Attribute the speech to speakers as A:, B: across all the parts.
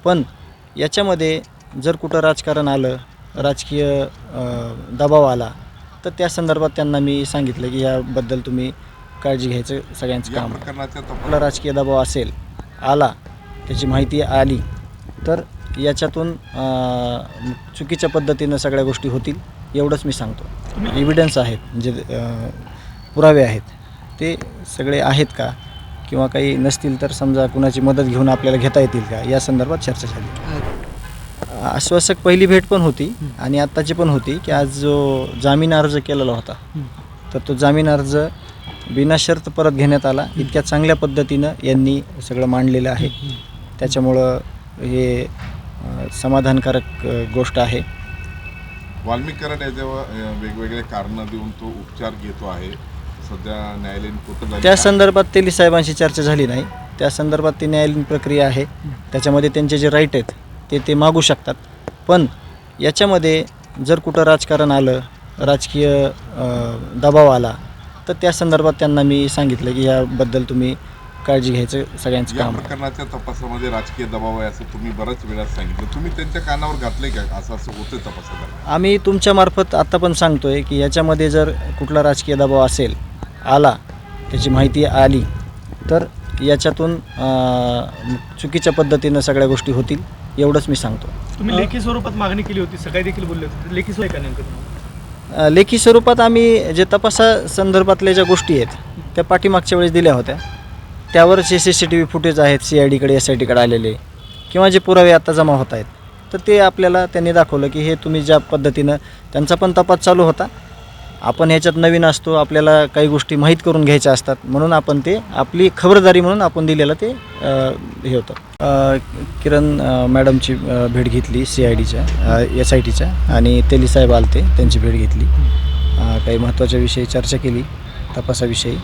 A: पण याच्यामध्ये जर कुठं राजकारण आलं, राजकीय दबाव आला, तर त्या संदर्भात त्यांना मी सांगितलं की याबद्दल तुम्ही काळजी घ्यायचं सगळ्यांचं काम आहे. आपला राजकीय दबाव आला, त्याची माहिती आली, तर याच्यातून चुकीच्या पद्धतीनं सगळ्या गोष्टी होतील एवढंच मी सांगतो. एव्हिडन्स आहेत, जे पुरावे आहेत, ते सगळे आहेत का, किंवा काही नसतील तर समजा कुणाची मदत घेऊन आपल्याला घेता येतील का, या संदर्भात चर्चा झाली. आश्वासक पहिली भेट पण होती आणि आत्ताची पण होती की आज जो जामीन अर्ज केलेला होता, तर तो जामीन अर्ज बिनाशर्त परत घेण्यात आला. इतक्या चांगल्या पद्धतीनं यांनी सगळं मांडलेलं आहे, त्याच्यामुळं हे समाधानकारक गोष्ट आहे.
B: वाल्मिक कराड याच्यावर वेगवेगळे कारणं देऊन तो उपचार घेतो आहे, सध्या न्यायालयीन कोर्ट.
A: त्या संदर्भात तेली साहेबांशी चर्चा झाली नाही. त्या संदर्भात ती न्यायालयीन प्रक्रिया आहे, त्याच्यामध्ये त्यांचे जे राईट आहेत ते मागू शकतात. पण याच्यामध्ये जर कुठं राजकारण आलं, राजकीय दबाव आला, तर त्या संदर्भात त्यांना मी सांगितलं की याबद्दल तुम्ही काळजी घ्यायचं सगळ्यांचं काम आहे.
B: प्रकरणाच्या तपासामध्ये राजकीय दबाव आहे असं तुम्ही बऱ्याच वेळा सांगितलं. तुम्ही त्यांच्या कानावर घातले का असं होतं तपासात?
A: आम्ही तुमच्यामार्फत आत्ता पण सांगतो आहे की याच्यामध्ये जर कुठला राजकीय दबाव आला, त्याची माहिती आली, तर याच्यातून चुकीच्या पद्धतीनं सगळ्या गोष्टी होतील एवढंच मी सांगतो.
C: तुम्ही लेखी स्वरूपात मागणी केली होती, सकाळी देखील बोलले होते, लेखी स्वरूपात का नेमकं?
A: लेखी स्वरूपात आम्ही जे तपासासंदर्भातल्या ज्या गोष्टी आहेत त्या पाठीमागच्या वेळेस दिल्या होत्या. त्यावर जे CCTV फुटेज आहेत CIDकडे SITकडे आलेले, किंवा जे पुरावे आता जमा होत आहेत, तर ते आपल्याला त्यांनी दाखवलं की हे तुम्ही ज्या पद्धतीनं, त्यांचा पण तपास चालू होता, आपण ह्याच्यात नवीन असतो, आपल्याला काही गोष्टी माहीत करून घ्यायच्या असतात, म्हणून आपण ते आपली खबरदारी म्हणून आपण दिलेलं ते हे होतं. किरण मॅडमची भेट घेतली CIDच्या SITच्या, आणि तेली साहेब आलते, त्यांची भेट घेतली. काही महत्त्वाच्या विषयी चर्चा केली, तपासाविषयी,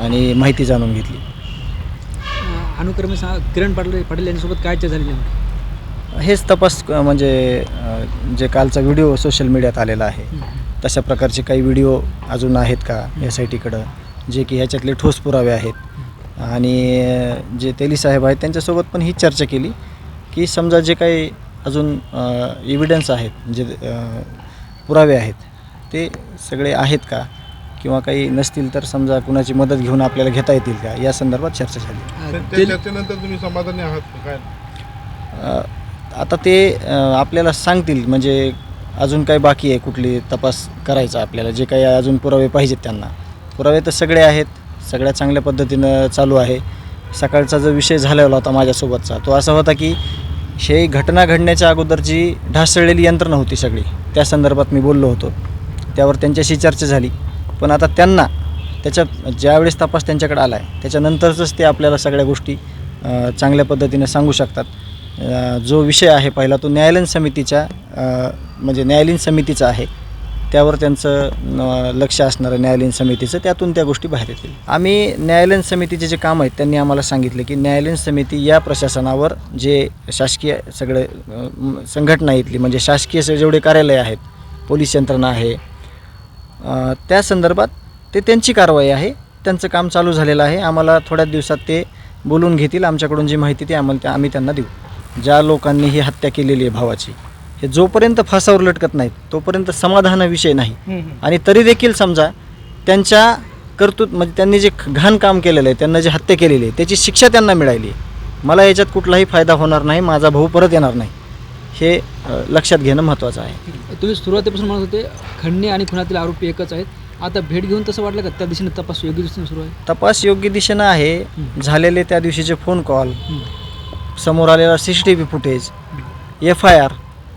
A: आणि माहिती जाणून घेतली.
D: अनुक्रमे किरण पाटील यांच्यासोबत काय चर्चा झाली?
A: हेच तपास, म्हणजे जे कालचा व्हिडिओ सोशल मीडियात आलेला आहे, तशा प्रकारचे काही व्हिडिओ अजून आहेत का SITकडं, जे की ह्याच्यातले ठोस पुरावे आहेत. आणि जे तेली साहेब आहेत त्यांच्यासोबत पण ही चर्चा केली की समजा जे काही अजून एव्हिडन्स आहेत, जे पुरावे आहेत, ते सगळे आहेत का, किंवा काही नसतील तर समजा कुणाची मदत घेऊन आपल्याला घेता येतील का, या संदर्भात चर्चा झाली.
B: त्याच्यानंतर तुम्ही समाधानी आहात काय?
A: आता ते आपल्याला सांगतील, म्हणजे अजून काही बाकी आहे कुठली तपास करायचा आपल्याला, जे काही अजून पुरावे पाहिजेत त्यांना. पुरावे तर सगळे आहेत, सगळ्या चांगल्या पद्धतीनं चालू आहे. सकाळचा जो विषय झालेला होता माझ्यासोबतचा, तो असा होता की हे घटना घडण्याच्या अगोदरची ढासळलेली यंत्रणा होती सगळी, त्या संदर्भात मी बोललो होतो, त्यावर त्यांच्याशी चर्चा झाली. पण आता त्यांना ज्यावेळेस तपास त्यांच्याकडे आला आहे त्याच्यानंतरच ते आपल्याला सगळ्या गोष्टी चांगल्या पद्धतीने सांगू शकतात. जो विषय आहे पहिला, तो न्यायालयीन समितीचा आहे, त्यावर त्यांचं लक्ष असणार आहे, न्यायालयीन समितीचं, त्यातून त्या गोष्टी बाहेर येतील. आम्ही न्यायालयीन समितीचे जे काम आहेत त्यांनी आम्हाला सांगितले की न्यायालयीन समिती या प्रशासनावर जे शासकीय सगळे संघटना इथली, म्हणजे शासकीय जेवढे कार्यालय आहेत, पोलीस यंत्रणा आहे, त्या संदर्भात ते त्यांची कारवाई आहे, त्यांचं काम चालू झालेलं आहे. आम्हाला थोड्याच दिवसात ते बोलून घेतील, आमच्याकडून जी माहिती ती आम्ही त्यांना देऊ. ज्या लोकांनी ही हत्या केलेली आहे भावाची, हे जोपर्यंत फासावर लटकत नाहीत तोपर्यंत समाधान विषय नाही. आणि तरी देखील समजा त्यांच्या म्हणजे त्यांनी जे घाण काम केलेलं आहे, त्यांना जी हत्या केलेली आहे, त्याची शिक्षा त्यांना मिळाली आहे. मला याच्यात कुठलाही फायदा होणार नाही, माझा भाऊ परत येणार नाही, हे लक्षात घेणं महत्त्वाचं आहे.
D: तुम्ही सुरुवातीपासून म्हणत होते खंडणी आणि खुनातील आरोपी एकच आहेत, आता भेट घेऊन तसं वाटलं का त्या दिशेने तपास योग्य दिशेने सुरू आहे?
A: तपास योग्य दिशेनं आहे. झालेले त्या दिवशीचे फोन कॉल, समोर आलेला CCTV फुटेज, FIR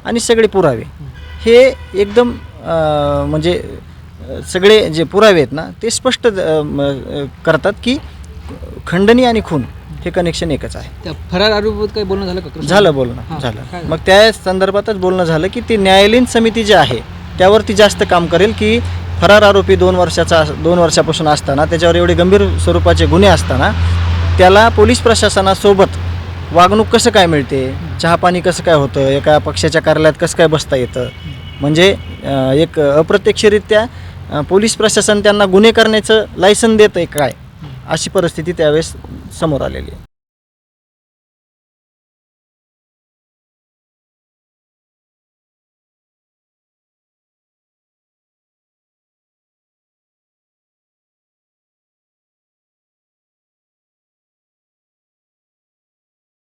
A: आणि सगळे पुरावे, हे एकदम म्हणजे सगळे जे पुरावे आहेत ना, ते स्पष्ट करतात की खंडणी आणि खून हे कनेक्शन एकच आहे.
D: त्या फरार आरोपीबाबत काही बोलणं झालं का?
A: झालं बोलणं झालं. मग त्या संदर्भातच बोलणं झालं की ती न्यायालयीन समिती जी आहे त्यावरती जास्त काम करेल, की फरार आरोपी 2 वर्षापासून असताना, त्याच्यावर एवढे गंभीर स्वरूपाचे गुन्हे असताना, त्याला पोलीस प्रशासनासोबत वागणूक कसं काय मिळते, चहापाणी कसं काय होतं, एका पक्षाच्या कार्यालयात कसं काय बसता येतं, म्हणजे एक अप्रत्यक्षरित्या पोलीस प्रशासन त्यांना गुन्हे करण्याचं लायसन देतं आहे काय, अशी परिस्थिती त्यावेळेस समोर आलेली आहे.